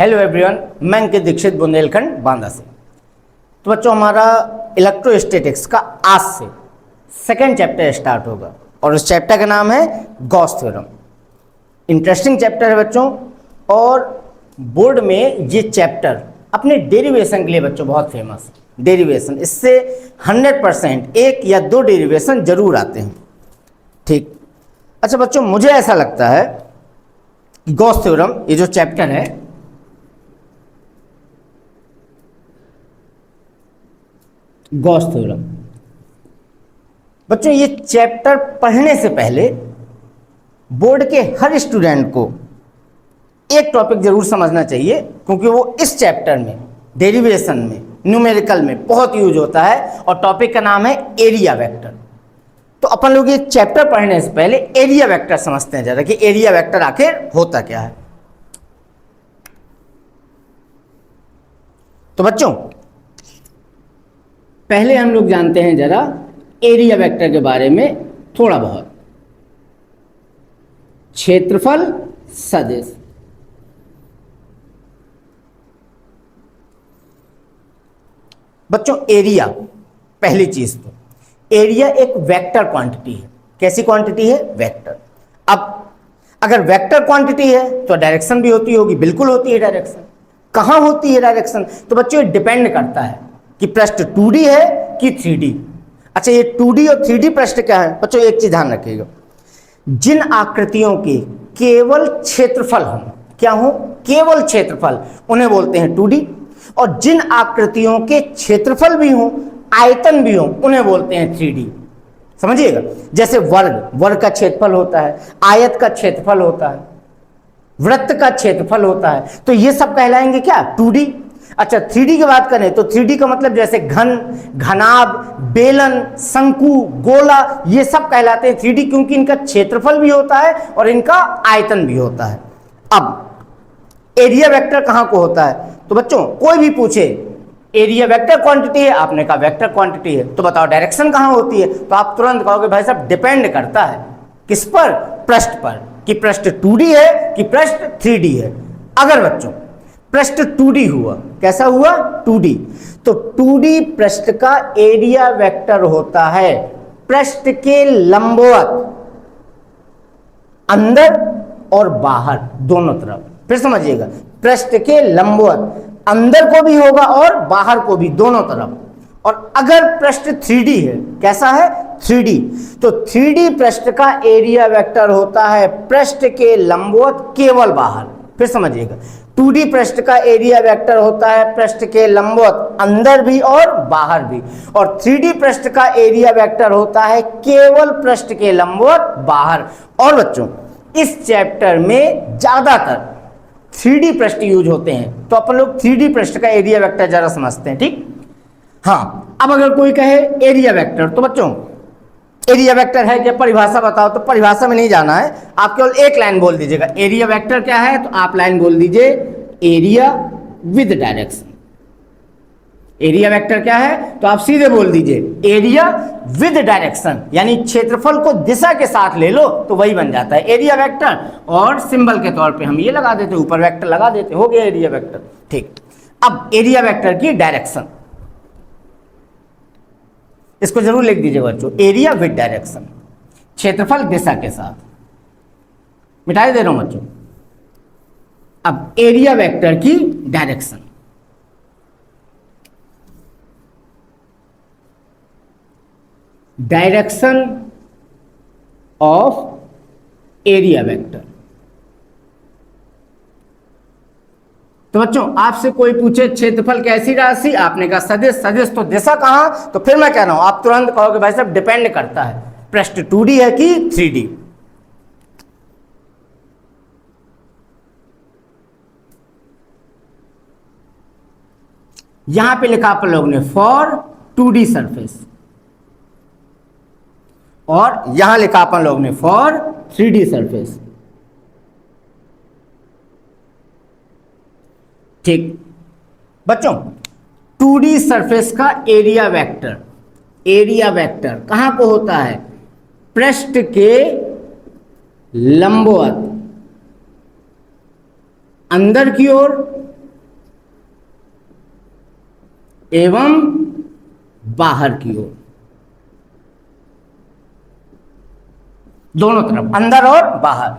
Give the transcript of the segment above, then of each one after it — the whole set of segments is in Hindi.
हेलो एवरीवन, मैं अंकित दीक्षित बुंदेलखंड बांदा से। तो बच्चों, हमारा इलेक्ट्रोस्टैटिक्स का आज से सेकंड चैप्टर स्टार्ट होगा और उस चैप्टर का नाम है गॉस थ्योरम। इंटरेस्टिंग चैप्टर है बच्चों, और बोर्ड में ये चैप्टर अपने डेरिवेशन के लिए बच्चों बहुत फेमस है। डेरिवेशन इससे 100% एक या दो डेरिवेशन जरूर आते हैं। ठीक, अच्छा बच्चों, मुझे ऐसा लगता है कि गॉस थ्योरम ये जो चैप्टर है, गॉस थ्योरम बच्चों, ये चैप्टर पढ़ने से पहले बोर्ड के हर स्टूडेंट को एक टॉपिक जरूर समझना चाहिए, क्योंकि वो इस चैप्टर में डेरिवेशन में न्यूमेरिकल में बहुत यूज होता है। और टॉपिक का नाम है एरिया वेक्टर। तो अपन लोग ये चैप्टर पढ़ने से पहले एरिया वेक्टर समझते हैं जरा कि एरिया वेक्टर आखिर होता क्या है। तो बच्चों, पहले हम लोग जानते हैं जरा एरिया वेक्टर के बारे में थोड़ा बहुत। क्षेत्रफल सदिश, बच्चों एरिया, पहली चीज तो एरिया एक वेक्टर क्वांटिटी है। कैसी क्वांटिटी है? वेक्टर। अब अगर वेक्टर क्वांटिटी है तो डायरेक्शन भी होती होगी, बिल्कुल होती है डायरेक्शन। कहां होती है डायरेक्शन? तो बच्चों ये डिपेंड करता है कि पृष्ठ 2D है कि 3D। अच्छा, ये 2D और 3D पृष्ठ क्या है बच्चों? एक चीज ध्यान रखिएगा, जिन आकृतियों के केवल क्षेत्रफल हो, क्या हो? केवल क्षेत्रफल, उन्हें बोलते हैं 2D। और जिन आकृतियों के क्षेत्रफल भी हो, आयतन भी हो, उन्हें बोलते हैं 3D। समझिएगा, जैसे वर्ग का क्षेत्रफल होता है, आयत का क्षेत्रफल होता है, वृत्त का क्षेत्रफल होता है, तो ये सब कहलाएंगे क्या? 2D। अच्छा, 3D की बात करें तो 3D का मतलब जैसे घन, घनाभ, बेलन, शंकु, गोला, ये सब कहलाते हैं 3D, क्योंकि इनका क्षेत्रफल भी होता है और इनका आयतन भी होता है। अब एरिया वेक्टर कहां को होता है? तो बच्चों कोई भी पूछे एरिया वेक्टर क्वांटिटी है, आपने कहा वेक्टर क्वांटिटी है, तो बताओ डायरेक्शन कहां होती है? तो आप तुरंत कहोगे भाई साहब डिपेंड करता है किस पर? पृष्ठ पर, कि पृष्ठ 2D है कि पृष्ठ 3D है। अगर बच्चों पृष्ठ 2D हुआ, कैसा हुआ? 2D, तो 2D पृष्ठ का एरिया वेक्टर होता है पृष्ठ के लंबवत, अंदर और बाहर दोनों तरफ। फिर समझिएगा, पृष्ठ के लंबवत, अंदर को भी होगा और बाहर को भी, दोनों तरफ। और अगर पृष्ठ 3D है, कैसा है? 3D, तो 3D पृष्ठ का एरिया वेक्टर होता है पृष्ठ के लंबवत केवल बाहर। फिर समझिएगा, 2D पृष्ठ का एरिया वेक्टर होता है पृष्ठ के लंबवत, अंदर भी और बाहर भी। और 3D पृष्ठ का एरिया वेक्टर होता है केवल पृष्ठ के लंबवत, बाहर। और बच्चों इस चैप्टर में ज्यादातर 3D पृष्ठ यूज होते हैं, तो अपन लोग 3D पृष्ठ का एरिया वेक्टर जरा समझते हैं। ठीक, हाँ। अब अगर कोई कहे एरिया वेक्टर, तो बच्चों एरिया वेक्टर है क्या? परिभाषा बताओ। तो परिभाषा में नहीं जाना है, आप केवल एक लाइन बोल दीजिएगा एरिया वेक्टर क्या है। तो आप लाइन बोल दीजिए area with direction. Area vector क्या है? तो आप सीधे बोल दीजिए एरिया विद डायरेक्शन, यानी क्षेत्रफल को दिशा के साथ ले लो तो वही बन जाता है एरिया वेक्टर। और सिंबल के तौर पे हम ये लगा देते, ऊपर वेक्टर लगा देते, हो गया एरिया वेक्टर। ठीक, अब एरिया वेक्टर की डायरेक्शन, इसको जरूर लिख दीजिए बच्चों, एरिया विद डायरेक्शन, क्षेत्रफल दिशा के साथ। मिटाई दे रहा हूं बच्चों। अब एरिया वेक्टर की direction, direction of area vector. तो बच्चों आपसे कोई पूछे क्षेत्रफल कैसी राशि, आपने कहा सदिश। सदिश तो दिशा कहां? तो फिर मैं कह रहा हूं, आप तुरंत कहोगे भाई साहब डिपेंड करता है पृष्ठ 2D है कि 3D। यहां पे लिखा आप लोगों ने फॉर 2D सरफेस, और यहां लिखा अपन लोग ने फॉर 3D सरफेस। ठीक बच्चों, 2D सरफेस का एरिया वेक्टर, एरिया वेक्टर कहां को होता है? पृष्ठ के लंबवत, अंदर की ओर एवं बाहर की ओर, दोनों तरफ, अंदर और बाहर।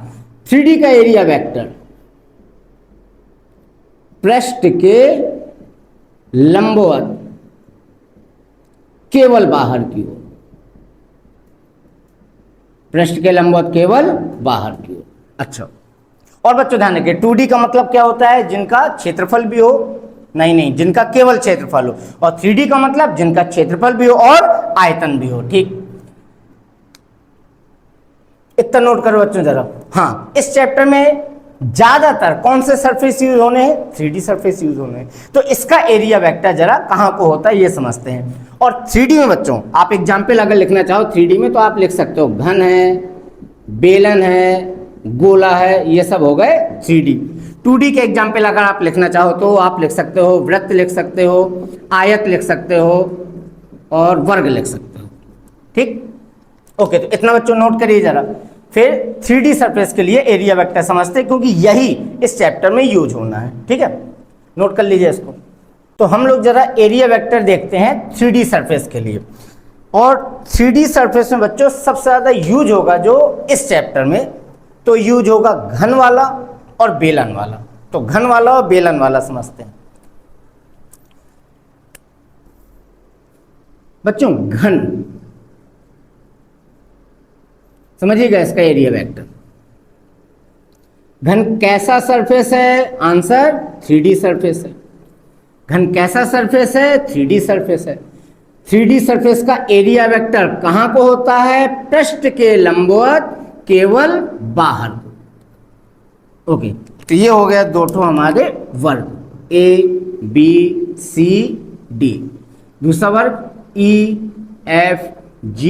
3D का एरिया वेक्टर पृष्ठ के लंबवत केवल बाहर की ओर, पृष्ठ के लंबवत केवल बाहर की ओर। अच्छा, और बच्चों ध्यान रखिए, 2D का मतलब क्या होता है? जिनका क्षेत्रफल भी हो, नहीं, जिनका केवल क्षेत्रफल हो। और 3D का मतलब जिनका क्षेत्रफल भी हो और आयतन भी हो। ठीक, इतना नोट करो बच्चों जरा। हाँ, इस चैप्टर में ज्यादातर कौन से सरफेस यूज होने हैं? 3D सरफेस यूज होने हैं। तो इसका एरिया वेक्टर जरा कहां को होता है ये समझते हैं। और 3D में बच्चों आप एग्जाम्पल अगर लिखना चाहो 3D में, तो आप लिख सकते हो घन है, बेलन है, गोला है, ये सब हो गए 3D। 2D के एग्जाम्पल अगर आप लिखना चाहो तो आप लिख सकते हो वृत्त लिख सकते हो, आयत लिख सकते हो और वर्ग लिख सकते हो। ठीक, ओके, तो इतना बच्चों नोट करिए जरा। फिर 3D सरफेस के लिए एरिया वेक्टर समझते हैं, क्योंकि यही इस चैप्टर में यूज होना है। ठीक है, नोट कर लीजिए इसको। तो हम लोग जरा एरिया वेक्टर देखते हैं 3D सरफेस के लिए। और 3D सरफेस में बच्चों सबसे ज्यादा यूज होगा जो इस चैप्टर में, तो यूज होगा घन वाला और बेलन वाला। तो घन वाला और बेलन वाला समझते हैं बच्चों। घन समझिएगा इसका एरिया वेक्टर। घन कैसा सरफेस है? आंसर 3D सरफेस है। घन कैसा सरफेस है? 3D सरफेस है। 3D सरफेस का एरिया वेक्टर कहां को होता है? पृष्ठ के लंबवत केवल बाहर को। ओके, तो ये हो गया दो ठो हमारे वर्ग, A B C D। दूसरा वर्ग E F G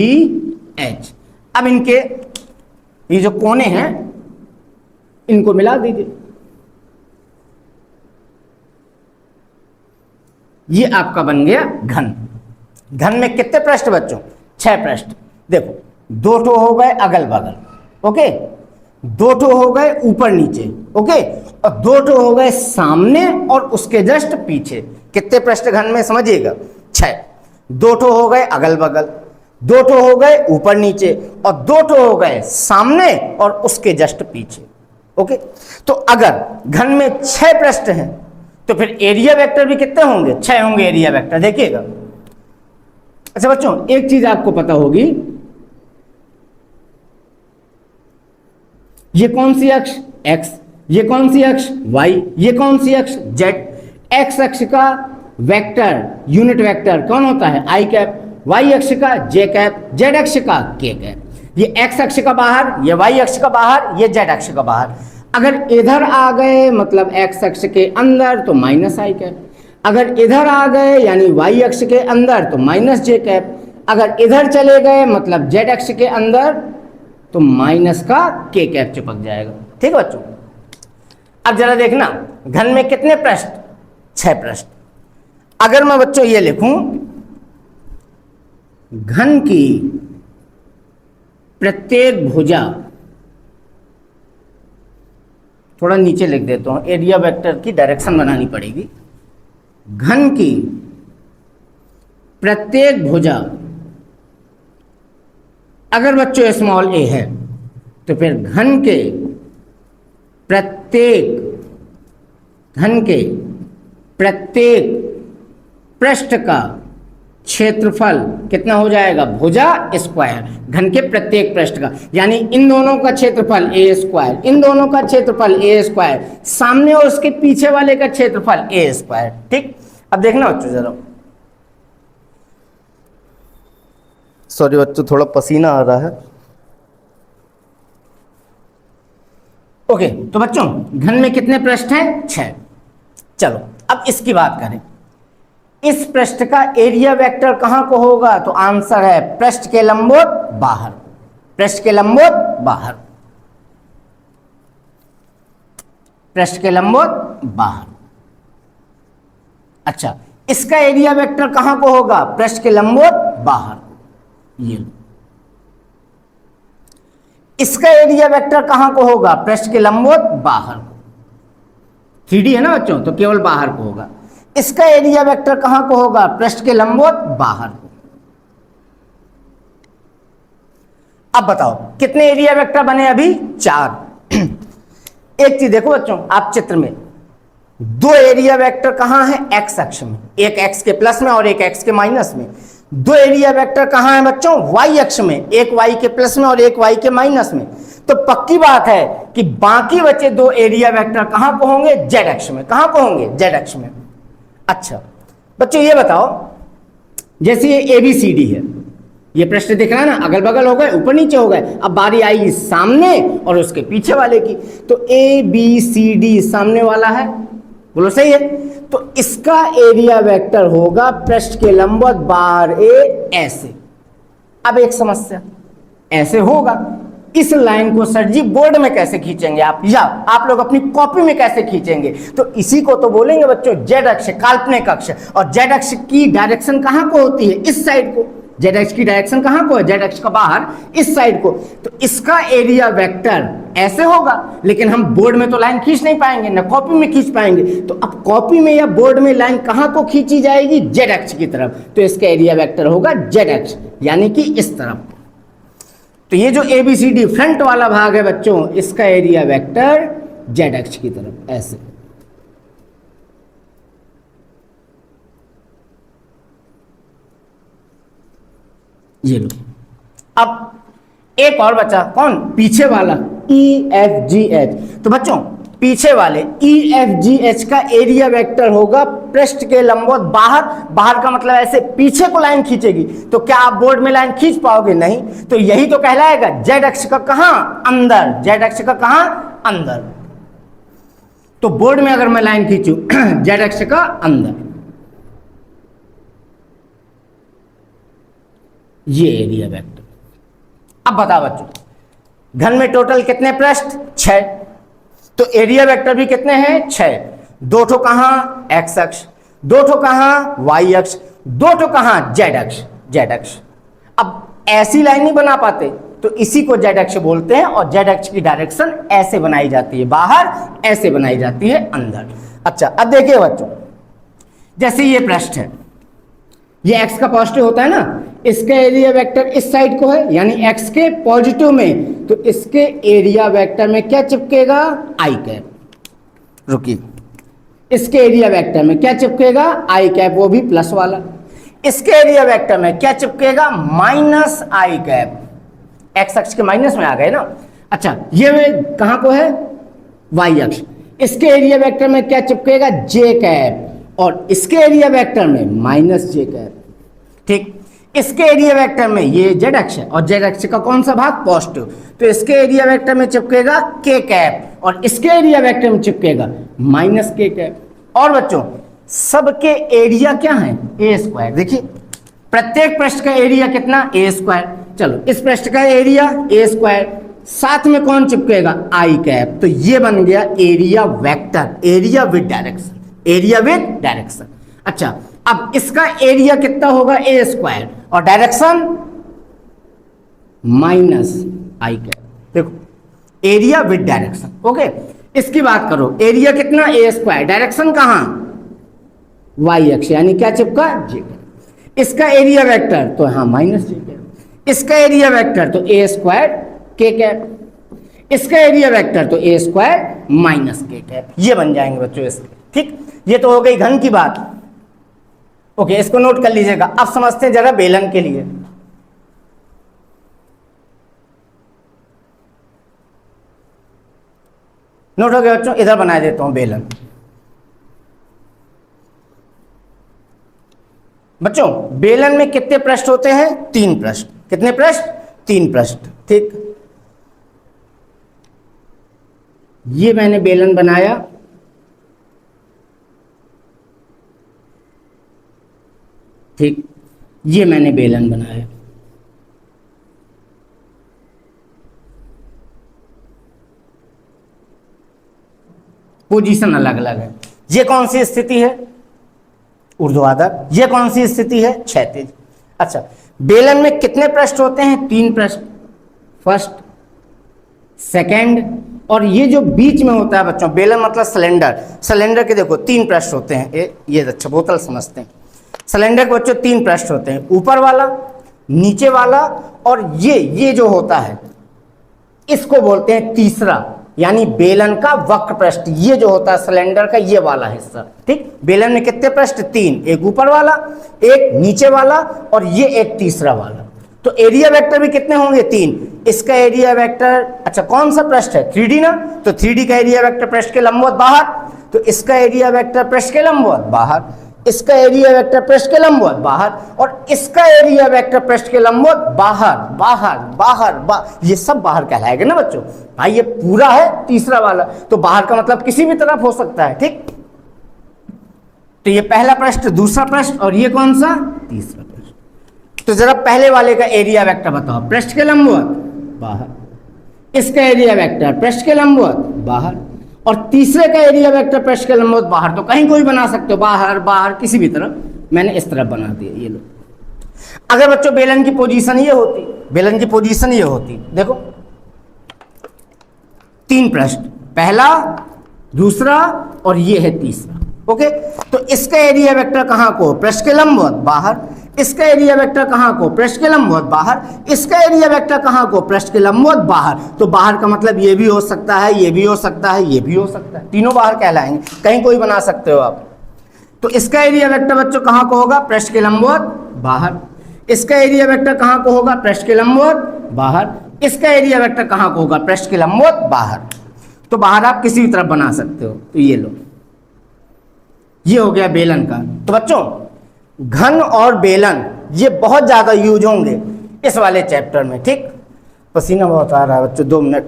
H। अब इनके ये जो कोने हैं इनको मिला दीजिए। ये आपका बन गया घन। घन में कितने पृष्ठ बच्चों? 6 पृष्ठ। देखो, 2 ठो हो गए अगल बगल, ओके, 2 ठो हो गए ऊपर नीचे, ओके, और 2 ठो हो गए सामने और उसके जस्ट पीछे। कितने पृष्ठ घन में समझिएगा? 6। 2 ठो हो गए अगल बगल, 2 ठो हो गए ऊपर नीचे और 2 ठो हो गए सामने और उसके जस्ट पीछे। ओके, तो अगर घन में 6 पृष्ठ हैं तो फिर एरिया वेक्टर भी कितने होंगे? 6 होंगे एरिया वेक्टर। देखिएगा। अच्छा बच्चों, एक चीज आपको पता होगी, ये कौन सी अक्ष? x, ये कौन सी अक्ष? y, ये कौन सी अक्ष? z। x अक्ष का वेक्टर, यूनिट वेक्टर कौन होता है? i cap. y अक्ष का j कैप, z अक्ष का k कैप। ये x अक्ष का बाहर, ये y अक्ष का बाहर, ये z अक्ष का बाहर। अगर इधर आ गए मतलब x अक्ष के अंदर तो माइनस i कैप, अगर इधर आ गए यानी y अक्ष के अंदर तो माइनस j कैप, अगर इधर चले गए मतलब z अक्ष के अंदर तो माइनस का k कैप चिपक जाएगा। ठीक है बच्चों। अब जरा देखना, घन में कितने पृष्ठ? 6 पृष्ठ। अगर मैं बच्चों ये लिखूं, घन की प्रत्येक भुजा, थोड़ा नीचे लिख देता हूं, एरिया वेक्टर की डायरेक्शन बनानी पड़ेगी। घन की प्रत्येक भुजा अगर बच्चों स्मॉल a है तो फिर घन के प्रत्येक पृष्ठ का क्षेत्रफल कितना हो जाएगा? भुजा स्क्वायर। घन के प्रत्येक पृष्ठ का यानी इन दोनों का क्षेत्रफल a स्क्वायर, इन दोनों का क्षेत्रफल a स्क्वायर, सामने और उसके पीछे वाले का क्षेत्रफल a स्क्वायर। ठीक, अब देखना बच्चों जरा, सॉरी बच्चों थोड़ा पसीना आ रहा है। ओके, तो बच्चों घन में कितने पृष्ठ हैं? 6। चलो अब इसकी बात करें, इस पृष्ठ का एरिया वेक्टर कहां को होगा? तो आंसर है पृष्ठ के लंबवत बाहर, पृष्ठ के लंबवत बाहर, पृष्ठ के लंबवत बाहर। अच्छा, इसका एरिया वेक्टर कहां को होगा? पृष्ठ के लंबवत बाहर। ये इसका एरिया वेक्टर कहां को होगा? पृष्ठ के लंबवत बाहर। 3D है ना बच्चों, तो केवल बाहर को होगा। इसका एरिया वेक्टर कहां को होगा? पृष्ठ के लंबवत बाहर को। अब बताओ कितने एरिया वेक्टर बने अभी? 4। एक चीज देखो बच्चों, आप चित्र में 2 एरिया वेक्टर कहां है? एक्स अक्ष में, एक एक्स के प्लस में और एक एक्स के माइनस में। 2 एरिया वेक्टर कहां है बच्चों? वाई अक्ष में, एक वाई के प्लस में और एक वाई के माइनस में। तो पक्की बात है कि बाकी बचे 2 एरिया वेक्टर कहां को होंगे? जेड अक्ष में। कहां को होंगे? जेड अक्ष में। अच्छा बच्चों ये बताओ, जैसे ये ABCD है, ये पृष्ठ दिख रहा है ना, अगल बगल हो गए, ऊपर नीचे हो गए। अब बारी आएगी सामने और उसके पीछे वाले की। तो ABCD सामने वाला है, बोलो सही है। तो इसका एरिया वेक्टर होगा पृष्ठ के लंबवत बाहर ऐसे। अब एक समस्या, ऐसे होगा, इस लाइन को सर जी बोर्ड में कैसे खींचेंगे आप, या आप लोग अपनी कॉपी में कैसे खींचेंगे? तो इसी को तो बोलेंगे बच्चों जेड अक्ष, काल्पनिक अक्ष। और जेड अक्ष की डायरेक्शन कहां को होती है? इस साइड को। जेड अक्ष की डायरेक्शन कहां को है? जेड अक्ष का बाहर इस साइड को। तो इसका एरिया वेक्टर ऐसे होगा, लेकिन हम बोर्ड में तो लाइन खींच नहीं पाएंगे, ना कॉपी में खींच पाएंगे। तो अब कॉपी में या बोर्ड में लाइन कहां को खींची जाएगी? जेड अक्ष की तरफ। तो इसका एरिया वेक्टर होगा जेड अक्ष, यानी कि इस तरफ। तो ये जो ABCD फ्रंट वाला भाग है बच्चों, इसका एरिया वेक्टर जेड अक्ष की तरफ ऐसे। ये लो। अब एक और बचा, कौन? पीछे वाला EFGH। तो बच्चों पीछे वाले EFGH का एरिया वेक्टर होगा पृष्ठ के लंबवत बाहर। बाहर का मतलब ऐसे पीछे को लाइन खींचेगी। तो क्या आप बोर्ड में लाइन खींच पाओगे? नहीं। तो यही तो कहलाएगा जेड अक्ष का कहां? अंदर। जेड अक्ष का कहां? अंदर। तो बोर्ड में अगर मैं लाइन खींचू जेड अक्ष का अंदर, ये एरिया वेक्टर। अब बताओ बच्चों, घन में टोटल कितने पृष्ठ? 6। तो एरिया वेक्टर भी कितने हैं? 6। 2 ठो कहां? एक्स अक्ष। 2 ठो कहां? वाई अक्ष। 2 ठो कहां? जेड अक्ष। जेड अक्ष। अब ऐसी लाइन नहीं बना पाते, तो इसी को जेड अक्ष बोलते हैं। और जेड अक्ष की डायरेक्शन ऐसे बनाई जाती है बाहर, ऐसे बनाई जाती है अंदर। अच्छा अब देखिए बच्चों, जैसे ये पृष्ठ है, ये एक्स का पॉजिटिव होता है ना, इसका एरिया वेक्टर इस साइड को है, यानी एक्स के पॉजिटिव में। तो इसके एरिया वेक्टर में क्या चिपकेगा? आई कैप। रुकिए, इसके एरिया वेक्टर में क्या चिपकेगा? आई कैप, वो भी प्लस वाला। इसके एरिया वेक्टर में क्या चिपकेगा? माइनस आई कैप। एक्स अक्ष के माइनस में आ गए ना। अच्छा ये कहां को है? वाई अक्ष। इसके एरिया वेक्टर में क्या चिपकेगा? जे कैप। और इसके एरिया वेक्टर में माइनस जे कैप। ठीक, इसके एरिया वेक्टर में ये जेड अक्ष है, और जेड अक्ष का कौन सा भाग? पॉजिटिव। तो इसके एरिया वेक्टर में चिपकेगा के कैप, और इसके एरिया वेक्टर में चिपकेगा माइनस के कैप। और बच्चों सबके एरिया क्या है? ए स्क्वायर। देखिए प्रत्येक पृष्ठ का एरिया कितना? ए स्क्वायर। चलो इस पृष्ठ का एरिया ए स्क्वायर, साथ में कौन चिपकेगा? आई कैप। तो ये बन गया area vector, area with direction. Area with direction. अच्छा अब इसका एरिया कितना होगा? ए स्क्वायर, और डायरेक्शन माइनस आई कैप। देखो एरिया विद डायरेक्शन। ओके, इसकी बात करो, एरिया कितना? ए स्क्वायर, डायरेक्शन कहां? वाई अक्ष, यानी क्या चिपका? जे कैप। इसका एरिया वेक्टर तो हाँ माइनस जे कैप। इसका एरिया वेक्टर तो ए स्क्वायर के कैप। इसका एरिया वेक्टर तो ए स्क्वायर माइनस के कैप। ये बन जाएंगे बच्चों इसके। ठीक, ये तो हो गई घन की बात। ओके, इसको नोट कर लीजिएगा। अब समझते हैं जरा बेलन के लिए। नोट हो गया बच्चों? इधर बना देता हूं बेलन। बच्चों बेलन में कितने पृष्ठ होते हैं? 3 पृष्ठ। कितने पृष्ठ? 3 पृष्ठ। ठीक, ये मैंने बेलन बनाया, ठीक, ये मैंने बेलन बनाया। पोजीशन अलग अलग है। ये कौन सी स्थिति है? ऊर्ध्वाधर। ये कौन सी स्थिति है? क्षैतिज। अच्छा बेलन में कितने पृष्ठ होते हैं? 3 पृष्ठ। फर्स्ट, सेकंड और ये जो बीच में होता है बच्चों, बेलन मतलब सिलेंडर, सिलेंडर के देखो 3 पृष्ठ होते हैं, ये अच्छा बोतल समझते हैं। सिलेंडर के बच्चों 3 पृष्ठ होते हैं, ऊपर वाला, नीचे वाला, और ये जो होता है इसको बोलते हैं तीसरा, यानी बेलन का वक्र पृष्ठ। ये जो होता है सिलेंडर का ये वाला हिस्सा, ठीक। बेलन में कितने पृष्ठ? 3, एक ऊपर वाला, एक नीचे वाला, और ये एक तीसरा वाला। तो एरिया वेक्टर भी कितने होंगे? 3। इसका एरिया वेक्टर, अच्छा कौन सा पृष्ठ है? 3D ना, तो 3D का एरिया वेक्टर पृष्ठ के लंबवत बाहर, तो इसका एरिया वेक्टर पृष्ठ के लंबवत बाहर, इसका एरिया वेक्टर पृष्ठ के लंबवत बाहर, और इसका एरिया वेक्टर पृष्ठ के लंबवत बाहर बाहर बाहर बाहर, ये सब बाहर कहलाएगा ना बच्चों। भाई ये पूरा है तीसरा वाला, तो बाहर का मतलब किसी भी तरफ हो सकता है, ठीक। तो ये पहला पृष्ठ, दूसरा पृष्ठ, और ये कौन सा? तीसरा पृष्ठ। तो जरा पहले वाले का एरिया वेक्टर बताओ। पृष्ठ के लंबवत बाहर, इसका एरिया वेक्टर पृष्ठ के लंबवत बाहर, और तीसरे का एरिया वेक्टर पृष्ठ के लंबवत बाहर। तो कहीं कोई बना सकते हो, बाहर बाहर किसी भी तरफ। मैंने इस तरफ बना दिया, ये लो। अगर बच्चों बेलन की पोजीशन ये होती, बेलन की पोजीशन ये होती, देखो 3 पृष्ठ, पहला, दूसरा, और ये है तीसरा, ओके। तो इसका एरिया वेक्टर कहाँ को? पृष्ठ के लंबवत बाहर। इसका एरिया वेक्टर कहाँ को? पृष्ठ के लंबवत बाहर। इसका एरिया वेक्टर कहाँ को? पृष्ठ के लंबवत बाहर। तो बाहर का मतलब ये भी हो सकता है, ये भी हो सकता है, ये भी हो सकता है, तीनों बाहर कहलाएंगे, कहीं कोई बना सकते हो आप। तो इसका एरिया वेक्टर बच्चों कहाँ को होगा? पृष्ठ के लंबवत बाहर। इसका एरिया वेक्टर कहाँ को होगा? पृष्ठ के लंबवत बाहर। इसका एरिया वेक्टर कहाँ को होगा? पृष्ठ के लंबवत बाहर। तो बाहर आप किसी भी तरफ बना सकते हो। तो ये लो, ये हो गया बेलन का। तो बच्चों घन और बेलन ये बहुत ज्यादा यूज होंगे इस वाले चैप्टर में, ठीक। पसीना बहुत आ रहा है बच्चों, 2 मिनट।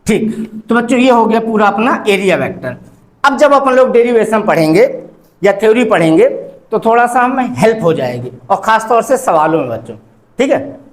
ठीक, तो बच्चों ये हो गया पूरा अपना एरिया वेक्टर। अब जब अपन लोग डेरिवेशन पढ़ेंगे या थ्योरी पढ़ेंगे तो थोड़ा सा हमें हेल्प हो जाएगी, और खास तौर से सवालों में बच्चों, ठीक है।